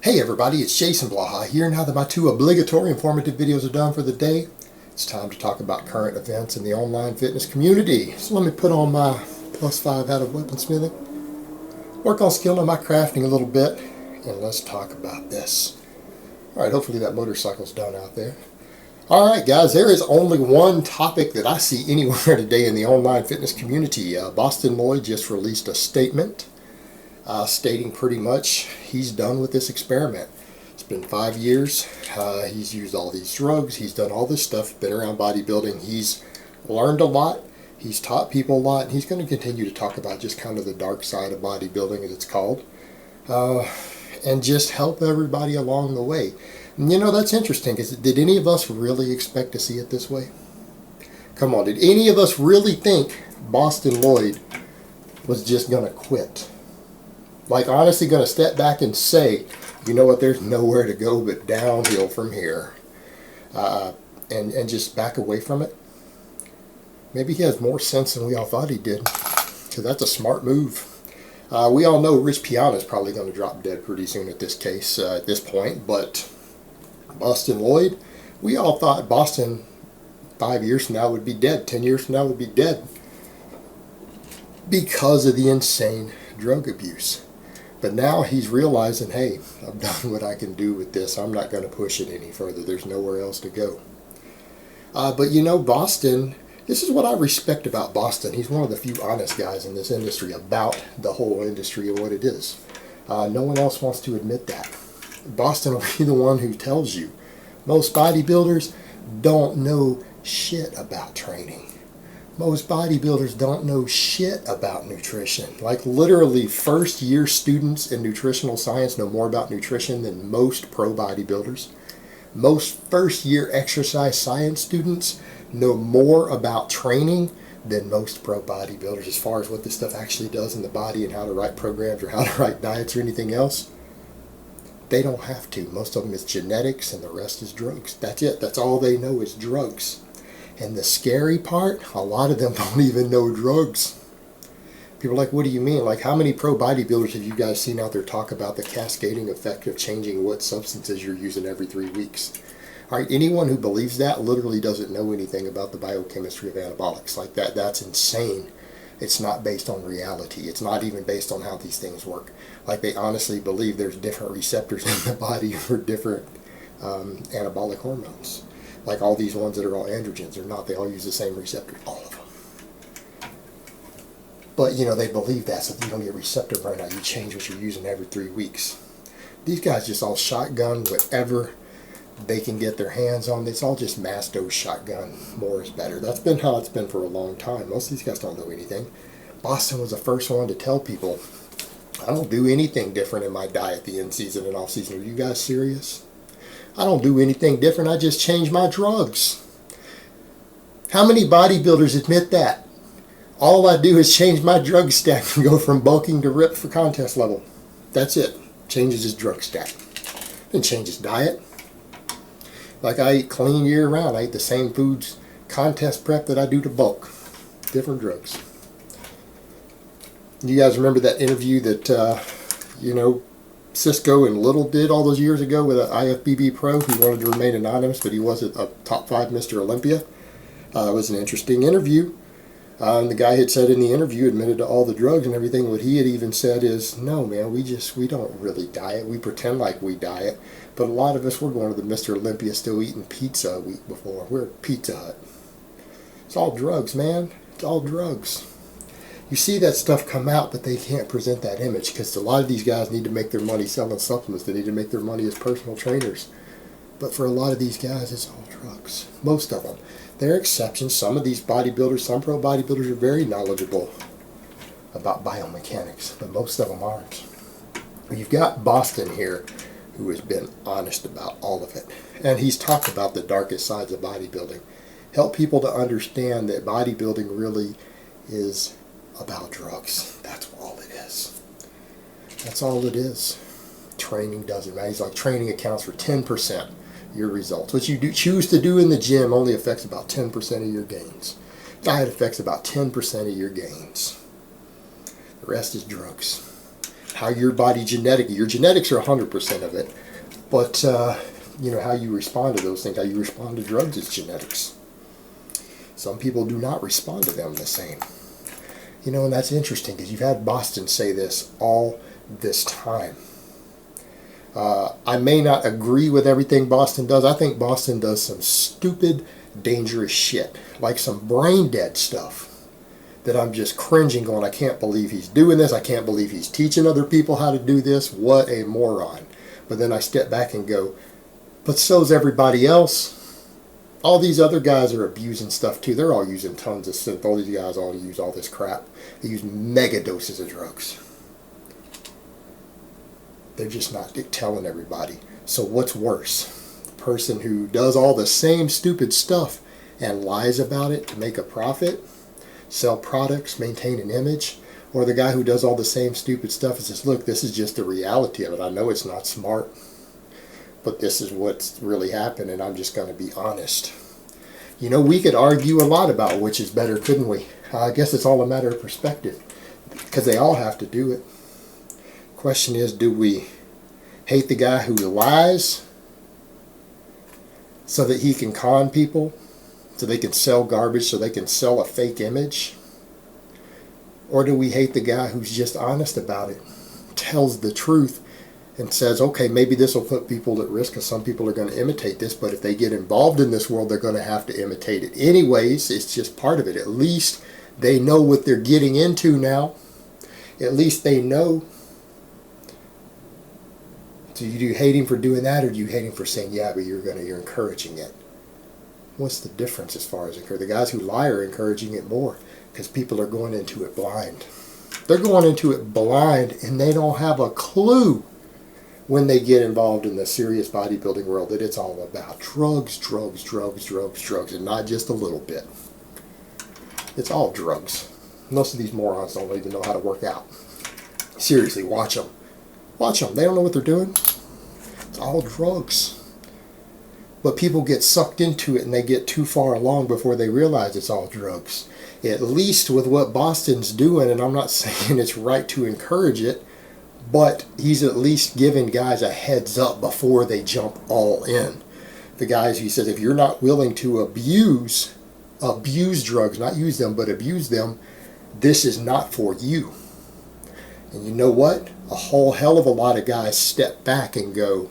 Hey everybody, it's Jason Blaha here. Now that my two obligatory informative videos are done for the day, it's time to talk about current events in the online fitness community. So let me put on my +5 out of weaponsmithing, work on skilling my crafting a little bit, and let's talk about this. Alright, hopefully that motorcycle's done out there. Alright guys, there is only one topic that I see anywhere today in the online fitness community. Bostin Loyd just released a statement stating pretty much he's done with this experiment. It's been 5 years. He's used all these drugs. He's done all this stuff, been around bodybuilding. He's learned a lot. He's taught people a lot. And he's going to continue to talk about just kind of the dark side of bodybuilding, as it's called, and just help everybody along the way. And you know, that's interesting, because did any of us really expect to see it this way? Come on, did any of us really think Bostin Loyd was just going to quit? Like, honestly going to step back and say, you know what, there's nowhere to go but downhill from here, and just back away from it? Maybe he has more sense than we all thought he did, because that's a smart move. We all know Rich Piana is probably going to drop dead pretty soon at this point, but Bostin Loyd, we all thought Bostin 5 years from now would be dead, 10 years from now would be dead, because of the insane drug abuse. But now he's realizing, hey, I've done what I can do with this. I'm not going to push it any further. There's nowhere else to go. But you know, Bostin, this is what I respect about Bostin. He's one of the few honest guys in this industry about the whole industry and what it is. No one else wants to admit that. Bostin will be the one who tells you most bodybuilders don't know shit about training. Most bodybuilders don't know shit about nutrition. Like, literally, first-year students in nutritional science know more about nutrition than most pro bodybuilders. Most first-year exercise science students know more about training than most pro bodybuilders, as far as what this stuff actually does in the body and how to write programs or how to write diets or anything else. They don't have to. Most of them is genetics and the rest is drugs. That's it. That's all they know is drugs. And the scary part, a lot of them don't even know drugs. People are like, what do you mean? Like, how many pro bodybuilders have you guys seen out there talk about the cascading effect of changing what substances you're using every 3 weeks? All right, anyone who believes that literally doesn't know anything about the biochemistry of anabolics. Like, that's insane. It's not based on reality. It's not even based on how these things work. Like, they honestly believe there's different receptors in the body for different anabolic hormones. Like all these ones that are all androgens or not, they all use the same receptor, all of them. But, you know, they believe that, so if you don't get receptor burnout, you change what you're using every 3 weeks. These guys just all shotgun whatever they can get their hands on. It's all just mass dose shotgun. More is better. That's been how it's been for a long time. Most of these guys don't know anything. Bostin was the first one to tell people, I don't do anything different in my diet the in season and off season. Are you guys serious? I don't do anything different. I just change my drugs. How many bodybuilders admit that? All I do is change my drug stack and go from bulking to ripped for contest level. That's it. Changes his drug stack. Didn't change his diet. Like, I eat clean year round. I eat the same foods contest prep that I do to bulk. Different drugs. You guys remember that interview that, you know, Cisco and Little did all those years ago with an IFBB pro who wanted to remain anonymous, but he was a top 5 Mr. Olympia? It was an interesting interview. And the guy had said in the interview, admitted to all the drugs and everything. What he had even said is, no, man, we don't really diet. We pretend like we diet. But a lot of us, we're going to the Mr. Olympia still eating pizza a week before. We're at Pizza Hut. It's all drugs, man. It's all drugs. You see that stuff come out, but they can't present that image because a lot of these guys need to make their money selling supplements. They need to make their money as personal trainers. But for a lot of these guys, it's all drugs. Most of them. There are exceptions. Some of these bodybuilders, some pro bodybuilders are very knowledgeable about biomechanics, but most of them aren't. You've got Bostin here, who has been honest about all of it. And he's talked about the darkest sides of bodybuilding. Help people to understand that bodybuilding really is about drugs. That's all it is. That's all it is. Training doesn't matter. He's like, training accounts for 10% of your results. What you choose to do in the gym only affects about 10% of your gains. Diet affects about 10% of your gains. The rest is drugs. how your body genetically, your genetics are 100% of it, but you know, how you respond to those things, how you respond to drugs is genetics. Some people do not respond to them the same. You know, and that's interesting because you've had Bostin say this all this time. I may not agree with everything Bostin does. I think Bostin does some stupid, dangerous shit, like some brain dead stuff that I'm just cringing on. I can't believe he's doing this. I can't believe he's teaching other people how to do this. What a moron. But then I step back and go, but so's everybody else. All these other guys are abusing stuff too. They're all using tons of synth. All these guys all use all this crap. They use mega doses of drugs. They're just not telling everybody. So what's worse? The person who does all the same stupid stuff and lies about it to make a profit, sell products, maintain an image, or the guy who does all the same stupid stuff and says, look, this is just the reality of it. I know it's not smart, but this is what's really happened, and I'm just going to be honest. You know, we could argue a lot about which is better, couldn't we? I guess it's all a matter of perspective, because they all have to do it. Question is, do we hate the guy who lies so that he can con people, so they can sell garbage, so they can sell a fake image? Or do we hate the guy who's just honest about it, tells the truth, and says, okay, maybe this will put people at risk because some people are going to imitate this, but if they get involved in this world, they're going to have to imitate it anyways. It's just part of it. At least they know what they're getting into now. At least they know. So do you hate him for doing that, or do you hate him for saying, yeah, but you're encouraging it? What's the difference as far as encouraging? The guys who lie are encouraging it more because people are going into it blind. They're going into it blind, and they don't have a clue when they get involved in the serious bodybuilding world that it's all about drugs, drugs, drugs, drugs, drugs, and not just a little bit. It's all drugs. Most of these morons don't even know how to work out. Seriously, watch them. Watch them. They don't know what they're doing. It's all drugs. But people get sucked into it and they get too far along before they realize it's all drugs. At least with what Bostin's doing, and I'm not saying it's right to encourage it, but he's at least giving guys a heads up before they jump all in. The guys, he says, if you're not willing to abuse drugs, not use them, but abuse them, this is not for you. And you know what? A whole hell of a lot of guys step back and go,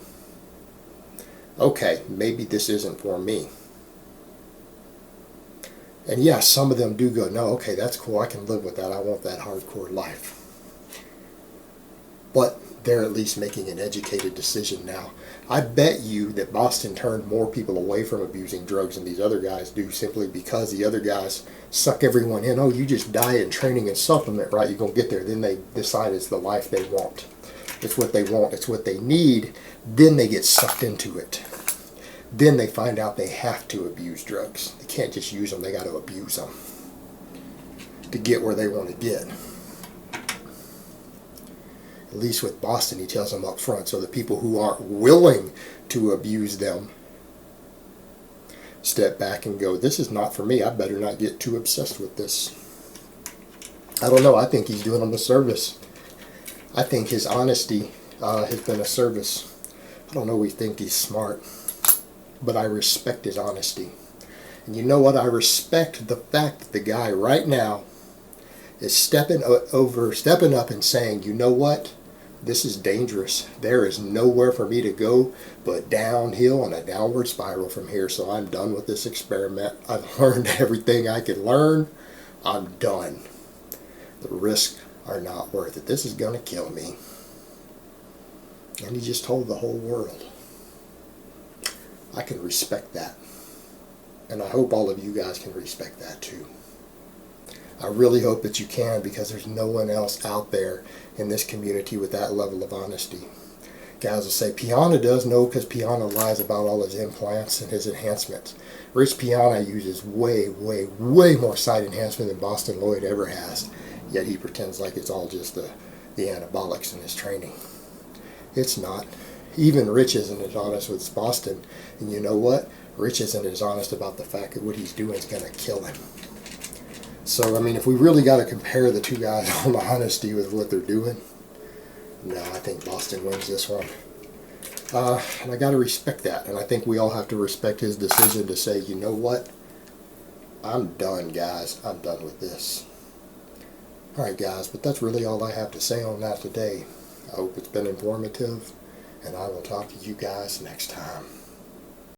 okay, maybe this isn't for me. And yeah, some of them do go, no, okay, that's cool, I can live with that, I want that hardcore life. But they're at least making an educated decision now. I bet you that Bostin turned more people away from abusing drugs than these other guys do, simply because the other guys suck everyone in. Oh, you just diet and training and supplement, right? You're going to get there. Then they decide it's the life they want. It's what they want. It's what they need. Then they get sucked into it. Then they find out they have to abuse drugs. They can't just use them. They got to abuse them to get where they want to get. At least with Bostin, he tells them up front, so the people who aren't willing to abuse them step back and go, this is not for me. I better not get too obsessed with this. I don't know. I think he's doing them a service. I think his honesty has been a service. I don't always think he's smart, but I respect his honesty. And you know what? I respect the fact that the guy right now is stepping up and saying, you know what? This is dangerous. There is nowhere for me to go but downhill and a downward spiral from here. So I'm done with this experiment. I've learned everything I could learn. I'm done. The risks are not worth it. This is going to kill me. And he just told the whole world. I can respect that. And I hope all of you guys can respect that too. I really hope that you can, because there's no one else out there in this community with that level of honesty. Guys will say, Piana does. No, because Piana lies about all his implants and his enhancements. Rich Piana uses way, way, way more side enhancement than Bostin Loyd ever has. Yet he pretends like it's all just the anabolics in his training. It's not. Even Rich isn't as honest with Bostin. And you know what? Rich isn't as honest about the fact that what he's doing is going to kill him. So, I mean, if we really got to compare the two guys on the honesty with what they're doing, No, I think Bostin wins this one. And I got to respect that. And I think we all have to respect his decision to say, you know what? I'm done, guys. I'm done with this. Alright, guys, but that's really all I have to say on that today. I hope it's been informative, and I will talk to you guys next time.